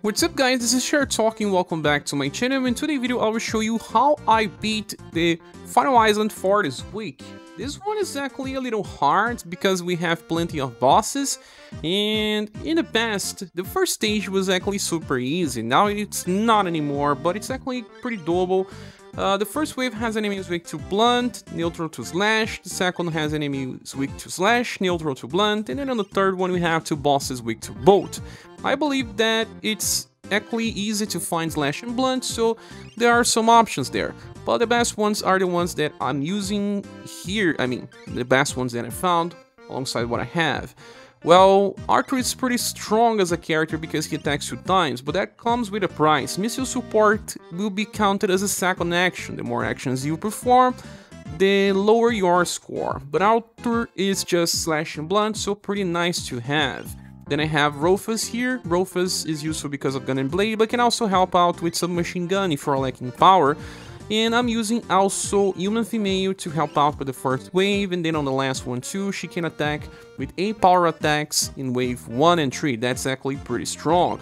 What's up guys, this is ScherBR talking, welcome back to my channel. In today's video I will show you how I beat the final island for this week. This one is actually a little hard because we have plenty of bosses, and in the past the first stage was actually super easy. Now it's not anymore, but it's actually pretty doable. The first wave has enemies weak to blunt, neutral to slash. The second has enemies weak to slash, neutral to blunt, and then on the third one we have two bosses weak to both. I believe that it's actually easy to find slash and blunt, so there are some options there. But the best ones are the ones that I'm using here. I mean, the best ones that I found alongside what I have. Well, Arthur is pretty strong as a character because he attacks 2 times, but that comes with a price. Missile support will be counted as a second action. The more actions you perform, the lower your score. But Arthur is just slash and blunt, so pretty nice to have. Then I have Roufas here. Roufas is useful because of gun and blade, but can also help out with submachine gun if you're lacking power. And I'm using also human female to help out with the first wave, and then on the last one too, she can attack with 8 power attacks in wave 1 and 3. That's actually pretty strong.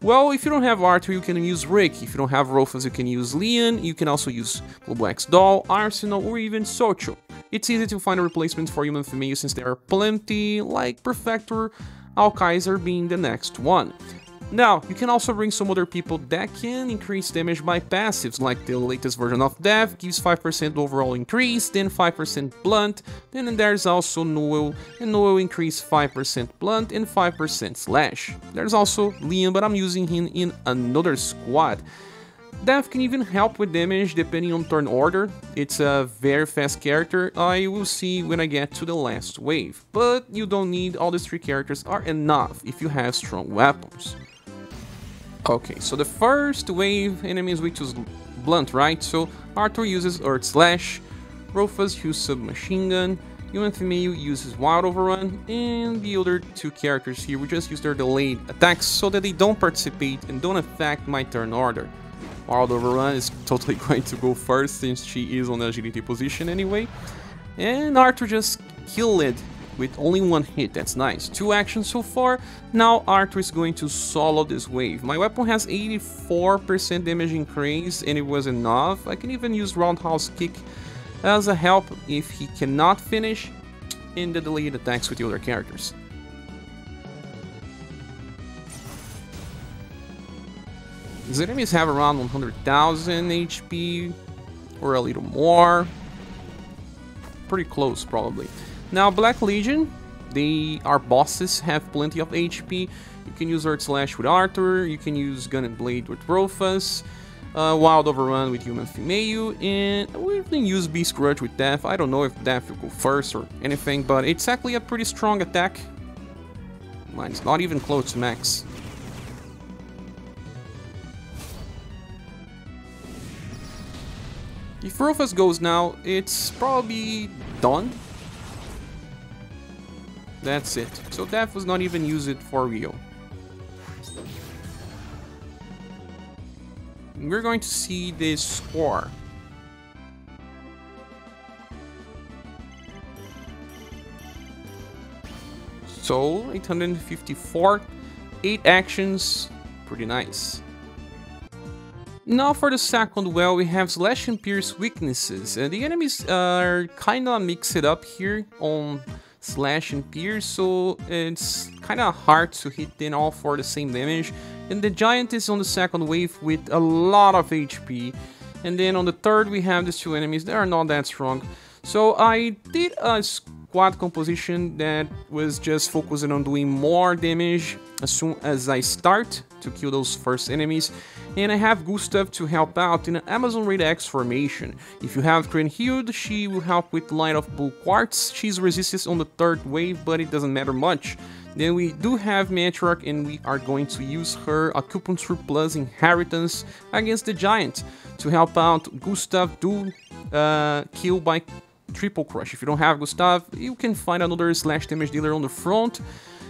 Well, if you don't have Arthur, you can use Rick. If you don't have Roufas, you can use Leon. You can also use Global X Doll, Arsenal, or even Socho. It's easy to find a replacement for human female since there are plenty, like Perfector, Alkaiser being the next one. Now, you can also bring some other people that can increase damage by passives, like the latest version of Death gives 5% overall increase, then 5% blunt, then there's also Noel, and Noel increase 5% blunt and 5% slash. There's also Leon, but I'm using him in another squad. Death can even help with damage depending on turn order. It's a very fast character, I will see when I get to the last wave. But you don't need all these 3 characters are enough if you have strong weapons. Okay, so the first wave enemies weak to blunt, right? So Arthur uses Earth Slash, Roufas uses Submachine Gun, human female uses Wild Overrun, and the other 2 characters here will just use their delayed attacks so that they don't participate and don't affect my turn order. Wild Overrun is totally going to go first since she is on the agility position anyway. And Arthur just killed it with only 1 hit, that's nice. 2 actions so far. Now Arthur is going to solo this wave. My weapon has 84% damage increase and it was enough. I can even use Roundhouse Kick as a help if he cannot finish in the delayed attacks with the other characters. These enemies have around 100,000 HP, or a little more. Pretty close, probably. Now, Black Legion, they are bosses, have plenty of HP. You can use Earth Slash with Arthur, you can use Gun and Blade with Roufas, Wild Overrun with human female, and we can use Beast Grudge with Death. I don't know if Death will go first or anything, but it's actually a pretty strong attack. Mine's not even close to max. If Roufas goes now, it's probably done. That's it. So Death was not even used for real. We're going to see the score. So 854, 8 actions, pretty nice. Now for the second well, we have Slash and Pierce weaknesses. The enemies are kinda mixed up here on Slash and Pierce, so it's kinda hard to hit them all for the same damage. And the Giant is on the second wave with a lot of HP. And then on the third we have these 2 enemies that are not that strong. So I did a squad composition that was just focusing on doing more damage as soon as I start to kill those first enemies. And I have Gustave to help out in an Amazon Raid X formation. If you have Kriemhield, she will help with Light of Blue Quartz. She's resisted on the 3rd wave, but it doesn't matter much. Then we do have Matriarch, and we are going to use her Acupuncture Plus Inheritance against the Giant to help out Gustave do kill by Triple Crush. If you don't have Gustave, you can find another slash damage dealer on the front.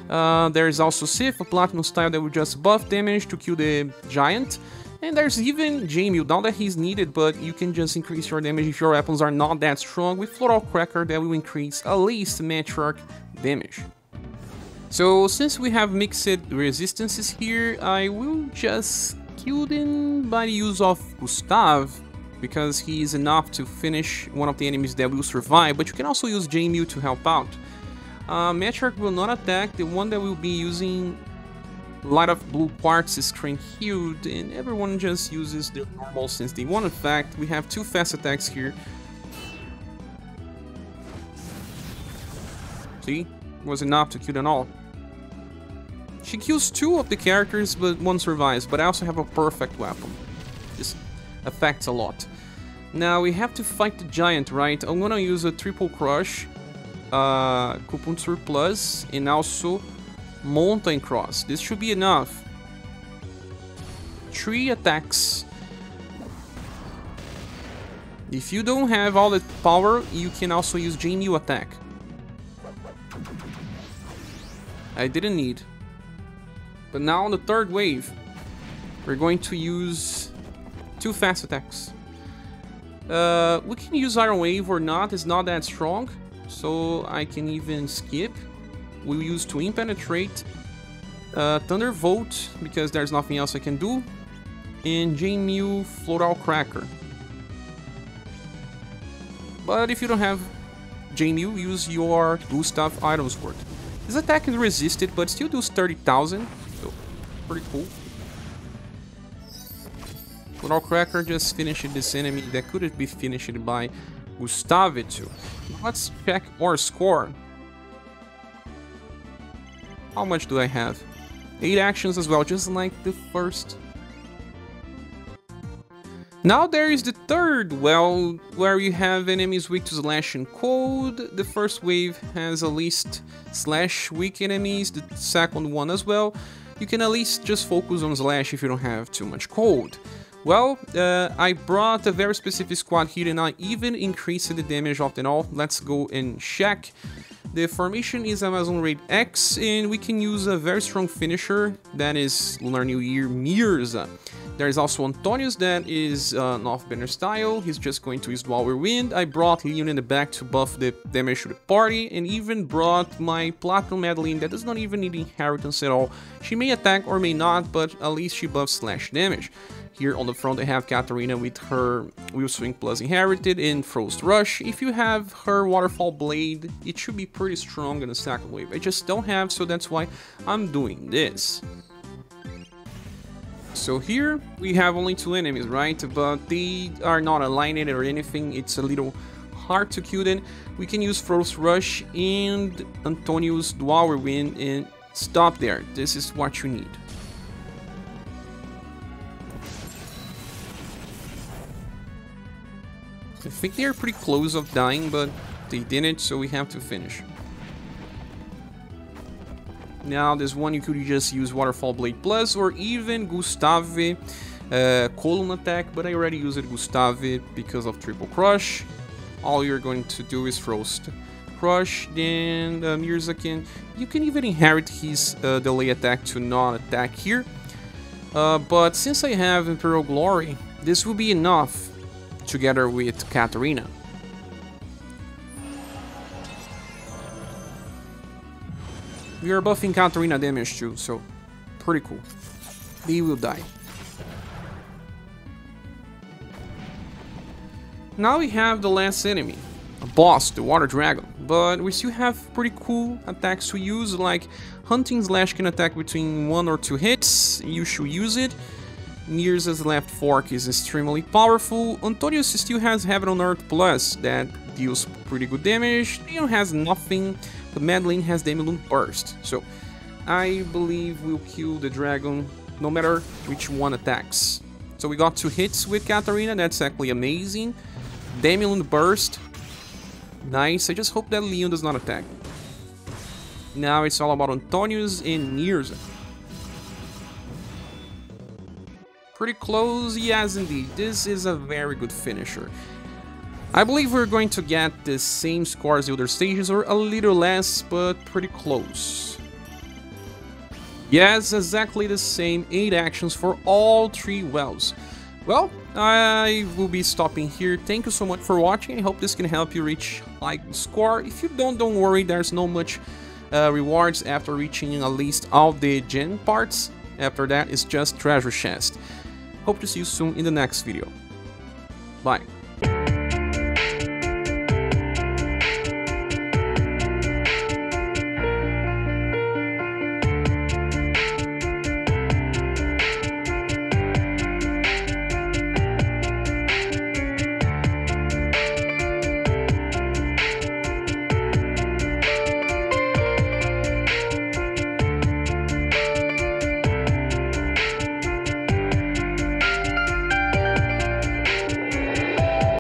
There is also Sif, a Platinum style that will just buff damage to kill the Giant. And there's even Kriemhield, not that he's needed, but you can just increase your damage if your weapons are not that strong with Floral Cracker that will increase at least Matriarch damage. So since we have mixed resistances here, I will just kill them by the use of Gustave, because he is enough to finish one of the enemies that will survive, but you can also use Kriemhield to help out. Matriarch will not attack. The one that will be using light of blue parts is Kriemhield, and everyone just uses their normal since they want. In fact, we have 2 fast attacks here. See? Was enough to kill them all. She kills 2 of the characters, but 1 survives, but I also have a perfect weapon. This affects a lot. Now we have to fight the giant, right? I'm gonna use a triple crush, Acupuncture Plus, and also Mountain Cross. This should be enough. 3 attacks. If you don't have all the power, you can also use Kriemhield attack. I didn't need. But now on the 3rd wave, we're going to use 2 fast attacks. We can use Iron Wave or not, it's not that strong, so I can even skip. We'll use Twin Penetrate, Thunderbolt, because there's nothing else I can do, and Kriemhield Floral Cracker. But if you don't have Kriemhield, use your Gustave Iron Sword. This attack is resisted, but still does 30,000. So, pretty cool. Floral Cracker just finished this enemy that could be finished by Gustave too. Let's check our score. How much do I have? 8 actions as well, just like the first. Now there is the 3rd well, where you have enemies weak to slash and cold. The first wave has at least slash weak enemies, the second one as well. You can at least just focus on slash if you don't have too much cold. Well, I brought a very specific squad here and I even increased the damage of them all. Let's go and check. The formation is Amazon Raid X, and we can use a very strong finisher, that is Lunar New Year Mirsa. There is also Antonius, that is North Banner style. He's just going to use Dual Wind. I brought Leon in the back to buff the damage to the party, and even brought my Platinum Madeleine that does not even need inheritance at all. She may attack or may not, but at least she buffs slash damage. Here on the front I have Katarina with her Will Swing Plus Inherited and Frost Rush. If you have her Waterfall Blade, it should be pretty strong in the second wave. I just don't have, so that's why I'm doing this. So here we have only 2 enemies, right? But they are not aligned or anything. It's a little hard to kill them. We can use Frost Rush and Antonius Dual Wind and stop there. This is what you need. I think they are pretty close of dying, but they didn't, so we have to finish. Now this one you could just use Waterfall Blade Plus or even Gustave Column Attack, but I already used Gustave because of Triple Crush. All you're going to do is Frost Crush, then Mirsa you can even inherit his delay attack to not attack here. But since I have Imperial Glory, this will be enough together with Katarina. We are buffing Katarina damage too, so pretty cool. They will die. Now we have the last enemy, a boss, the Water Dragon, but we still have pretty cool attacks to use, like Hunting Slash can attack between 1 or 2 hits, you should use it. Mirsa's left fork is extremely powerful. Antonius still has Heaven on Earth Plus that deals pretty good damage. Leon has nothing, but Madeleine has Demilun Burst. So I believe we'll kill the dragon no matter which one attacks. So we got 2 hits with Katarina, that's actually amazing. Demilun Burst, nice. I just hope that Leon does not attack. Now it's all about Antonius and Mirsa. Pretty close, yes indeed, this is a very good finisher. I believe we're going to get the same score as the other stages, or a little less, but pretty close. Yes, exactly the same, 8 actions for all 3 wells. Well, I will be stopping here. Thank you so much for watching. I hope this can help you reach high score. If you don't worry, there's no much rewards after reaching at least all the gen parts. After that, it's just treasure chest. Hope to see you soon in the next video. Bye.